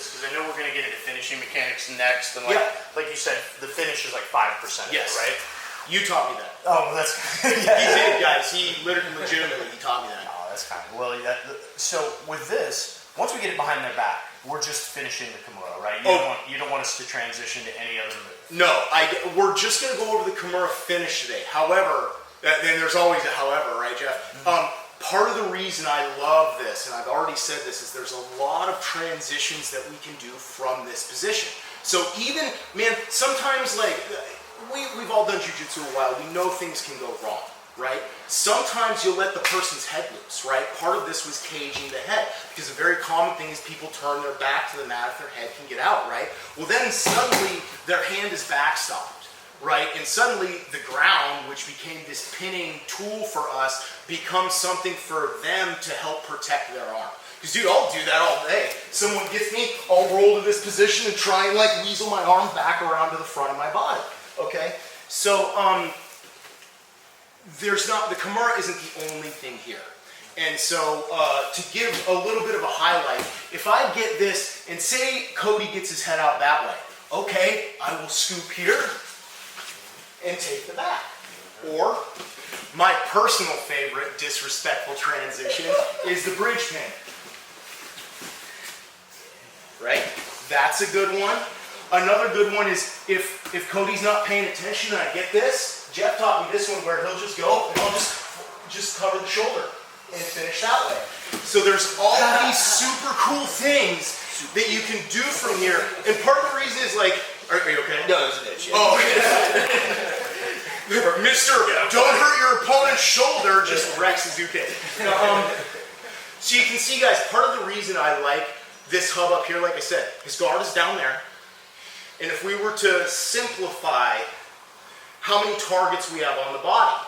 this? Because I know we're going to get into finishing mechanics next, and like you said, the finish is like 5%. Yes. Right? You taught me that. Oh, well, that's He did, guys. He legitimately taught me that. Oh, that's kind of well. So with this, once we get it behind their back, we're just finishing the kimura, right? You don't want us to transition to any other move. No, we're just going to go over the kimura finish today. However, and there's always a however, right, Jeff? Part of the reason I love this, and I've already said this, is there's a lot of transitions that we can do from this position. So even, man, sometimes like, we've all done jiu-jitsu a while, we know things can go wrong, right? Sometimes you'll let the person's head loose, right? Part of this was caging the head, because a very common thing is people turn their back to the mat if their head can get out, right? Well then suddenly their hand is backstopped. Right, and suddenly the ground, which became this pinning tool for us, becomes something for them to help protect their arm. Because dude, I'll do that all day. Someone gets me, I'll roll to this position and try and like weasel my arm back around to the front of my body. Okay, so the kimura isn't the only thing here. And so to give a little bit of a highlight, if I get this and say Cody gets his head out that way, okay, I will scoop here and take the back. Or, my personal favorite disrespectful transition is the bridge pin. Right? That's a good one. Another good one is if Cody's not paying attention and I get this, Jeff taught me this one where he'll just go and I'll just cover the shoulder and finish that way. So there's all these super cool things that you can do from here. And part of the reason is like, are you okay? No, it was an itch. Oh, okay. Mister, don't hurt your opponent's shoulder, just Rex is okay. So you can see, guys, part of the reason I like this hub up here, like I said, his guard is down there. And if we were to simplify how many targets we have on the body,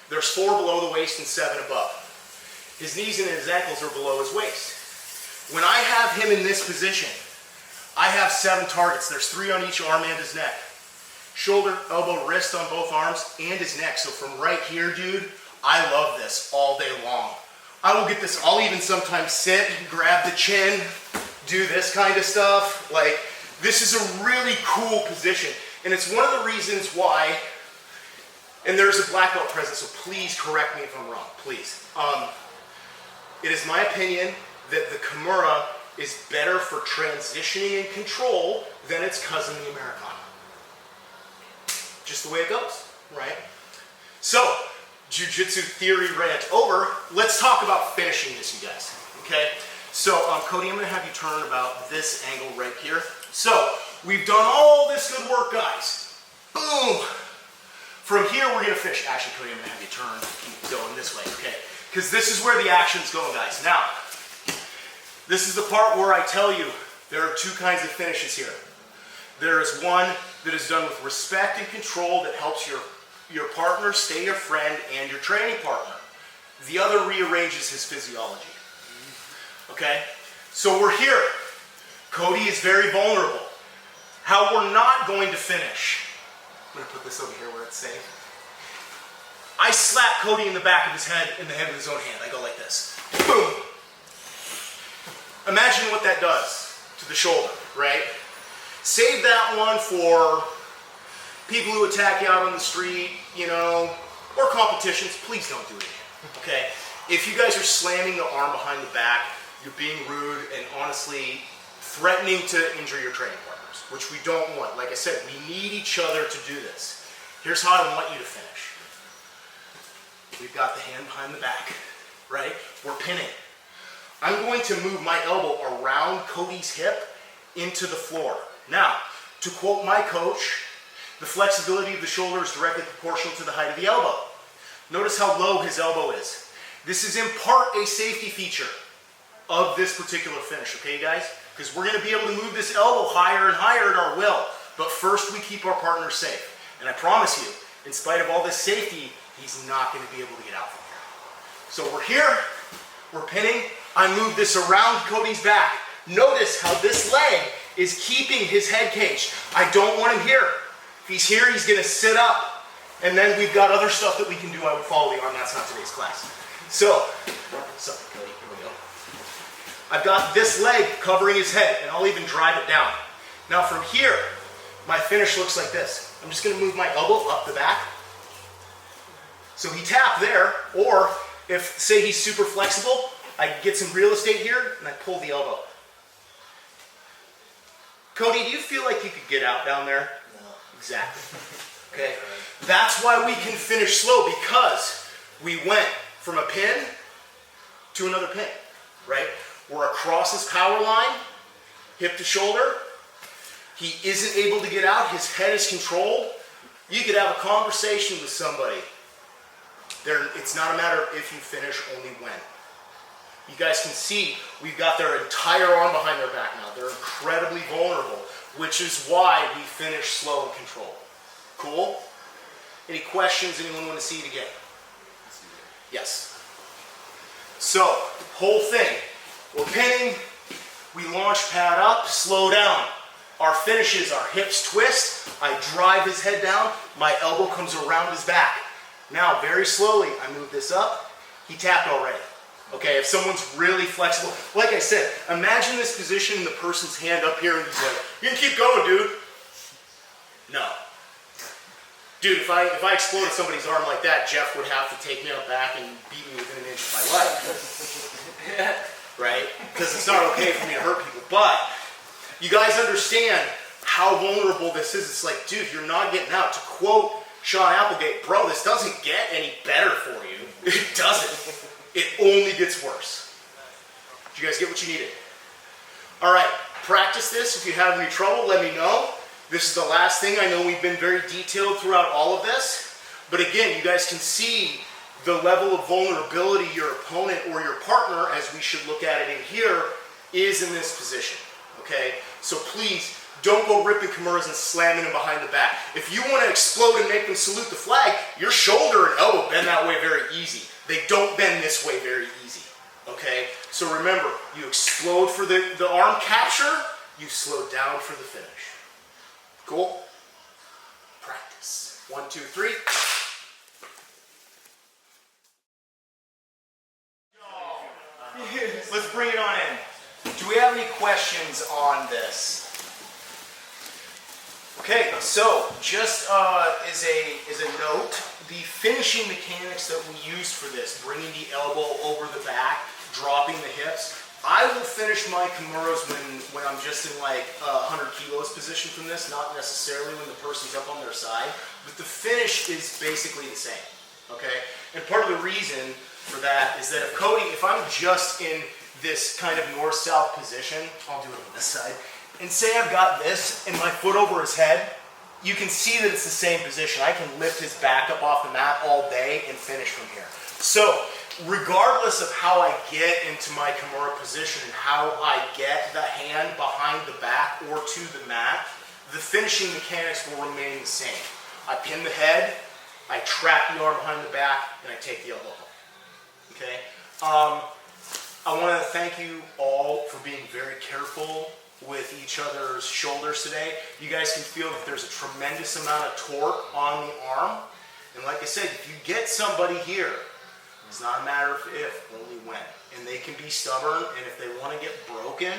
there's 4 below the waist and 7 above. His knees and his ankles are below his waist. When I have him in this position, I have 7 targets. There's 3 on each arm and his neck. Shoulder, elbow, wrist on both arms, and his neck. So from right here, dude, I love this all day long. I will get this, I'll even sometimes sit, grab the chin, do this kind of stuff. Like, this is a really cool position. And it's one of the reasons why, and there's a black belt present, so please correct me if I'm wrong, please. It is my opinion that the kimura is better for transitioning and control than its cousin, the Americana. Just the way it goes, right? So, jiu-jitsu theory rant over. Let's talk about finishing this, you guys, okay? So, Cody, I'm gonna have you turn about this angle right here. So, we've done all this good work, guys. Boom! From here, we're gonna finish. Actually, Cody, I'm gonna have you turn, keep going this way, okay? Because this is where the action's going, guys. Now, this is the part where I tell you there are 2 kinds of finishes here. There is one that is done with respect and control that helps your partner stay your friend and your training partner. The other rearranges his physiology. Okay? So we're here. Cody is very vulnerable. How we're not going to finish. I'm going to put this over here where it's safe. I slap Cody in the back of his head, in the head with his own hand. I go like this. Boom! Imagine what that does to the shoulder, right? Save that one for people who attack you out on the street, you know, or competitions. Please don't do it again, okay? If you guys are slamming the arm behind the back, you're being rude and honestly threatening to injure your training partners, which we don't want. Like I said, we need each other to do this. Here's how I want you to finish. We've got the hand behind the back, right? We're pinning. I'm going to move my elbow around Cody's hip into the floor. Now, to quote my coach, the flexibility of the shoulder is directly proportional to the height of the elbow. Notice how low his elbow is. This is in part a safety feature of this particular finish, okay guys? Because we're going to be able to move this elbow higher and higher at our will. But first we keep our partner safe. And I promise you, in spite of all this safety, he's not going to be able to get out from here. So we're here, we're pinning. I move this around Cody's back. Notice how this leg is keeping his head caged. I don't want him here. If he's here, he's going to sit up. And then we've got other stuff that we can do. I would follow the arm. That's not today's class. So, sorry, Cody. Here we go. I've got this leg covering his head, and I'll even drive it down. Now from here, my finish looks like this. I'm just gonna move my elbow up the back. So he tapped there, or if, say he's super flexible, I get some real estate here, and I pull the elbow. Cody, do you feel like you could get out down there? No. Exactly. Okay. That's why we can finish slow, because we went from a pin to another pin, right? We're across his power line, hip to shoulder. He isn't able to get out. His head is controlled. You could have a conversation with somebody. It's not a matter of if you finish, only when. You guys can see we've got their entire arm behind their back now. They're incredibly vulnerable, which is why we finish slow and controlled. Cool? Any questions? Anyone want to see it again? Yes. So, whole thing. We're pinning. We launch pad up, slow down. Our finishes, our hips twist. I drive his head down. My elbow comes around his back. Now, very slowly, I move this up. He tapped already. Okay, if someone's really flexible, like I said, imagine this position and the person's hand up here and he's like, you can keep going, dude. No. Dude, if I exploded somebody's arm like that, Jeff would have to take me out back and beat me within an inch of my life. Right? Because it's not okay for me to hurt people. But you guys understand how vulnerable this is. It's like, dude, you're not getting out. To quote Sean Applegate, bro, this doesn't get any better for you. It doesn't. It only gets worse. Did you guys get what you needed? All right, practice this. If you have any trouble, let me know. This is the last thing. I know we've been very detailed throughout all of this. But again, you guys can see the level of vulnerability your opponent or your partner, as we should look at it in here, is in this position. Okay? So please, don't go ripping kimuras and slamming them behind the back. If you want to explode and make them salute the flag, your shoulder and elbow bend that way very easy. They don't bend this way very easy. Okay? So remember, you explode for the arm capture, you slow down for the finish. Cool? Practice. 1, 2, 3. Let's bring it on in. Do we have any questions on this? Okay, so just as a note, the finishing mechanics that we use for this, bringing the elbow over the back, dropping the hips, I will finish my kimuras when I'm just in like 100 kilos position from this, not necessarily when the person's up on their side, but the finish is basically the same, okay? And part of the reason for that is that if I'm just in this kind of north-south position, I'll do it on this side, and say I've got this and my foot over his head, you can see that it's the same position. I can lift his back up off the mat all day and finish from here. So, regardless of how I get into my kimura position and how I get the hand behind the back or to the mat, the finishing mechanics will remain the same. I pin the head, I trap the arm behind the back, and I take the elbow home. Okay? I want to thank you all for being very careful with each other's shoulders today. You guys can feel that there's a tremendous amount of torque on the arm. And like I said, if you get somebody here, it's not a matter of if, only when. And they can be stubborn, and if they want to get broken,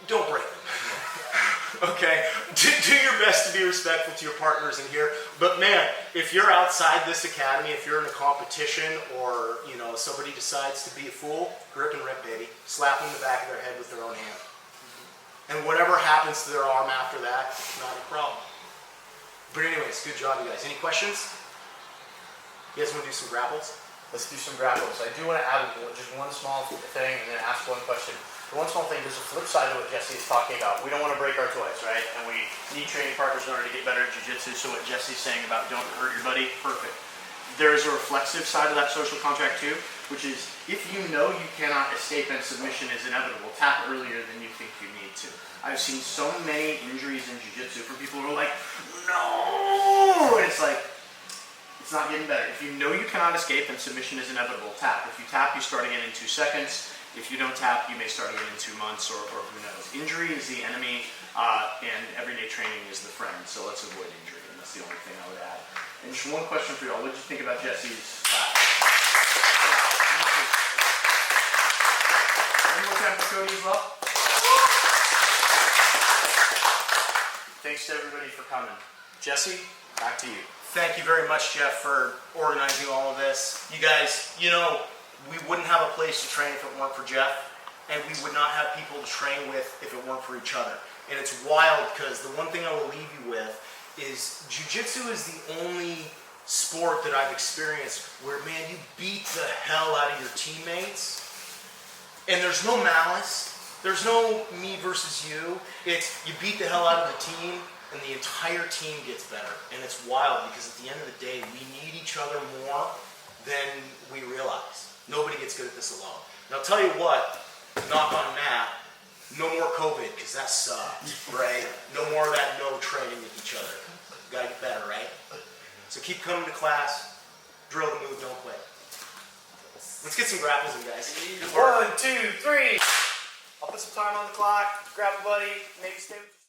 don't break them. Okay? Do your best to be respectful to your partners in here. But man, if you're outside this academy, if you're in a competition, or somebody decides to be a fool, grip and rip, baby. Slap them in the back of their head with their own hand. And whatever happens to their arm after that, not a problem. But anyways, good job, you guys. Any questions? You guys want to do some grapples? Let's do some grapples. I do want to add just one small thing and then ask one question. The one small thing, there's a flip side to what Jesse is talking about. We don't want to break our toys, right? And we need training partners in order to get better at jiu-jitsu. So what Jesse's saying about don't hurt your buddy, perfect. There is a reflexive side of that social contract too, which is if you know you cannot escape and submission is inevitable, tap earlier than you think you need to. I've seen so many injuries in jiu-jitsu from people who are like, no! And it's like, it's not getting better. If you know you cannot escape and submission is inevitable, tap. If you tap, you start again in 2 seconds. If you don't tap, you may start again in 2 months or who knows. Injury is the enemy and everyday training is the friend. So let's avoid injury, and that's the only thing I would add. And just one question for you all. What did you think about Jesse's class? One more time for Cody as well. Thanks to everybody for coming. Jesse, back to you. Thank you very much, Jeff, for organizing all of this. You guys, you know, we wouldn't have a place to train if it weren't for Jeff, and we would not have people to train with if it weren't for each other. And it's wild because the one thing I will leave you with is jiu-jitsu is the only sport that I've experienced where, man, you beat the hell out of your teammates, and there's no malice. There's no me versus you. It's you beat the hell out of the team, and the entire team gets better. And it's wild because at the end of the day, we need each other more than we realize. Nobody gets good at this alone. And I'll tell you what, knock on Matt, no more COVID, because that sucked, right? No more of that no training with each other. You gotta get better, right? So keep coming to class, drill the move, don't quit. Let's get some grapples in, guys. 1, 2, 3. I'll put some time on the clock, grab a buddy, maybe stay with you.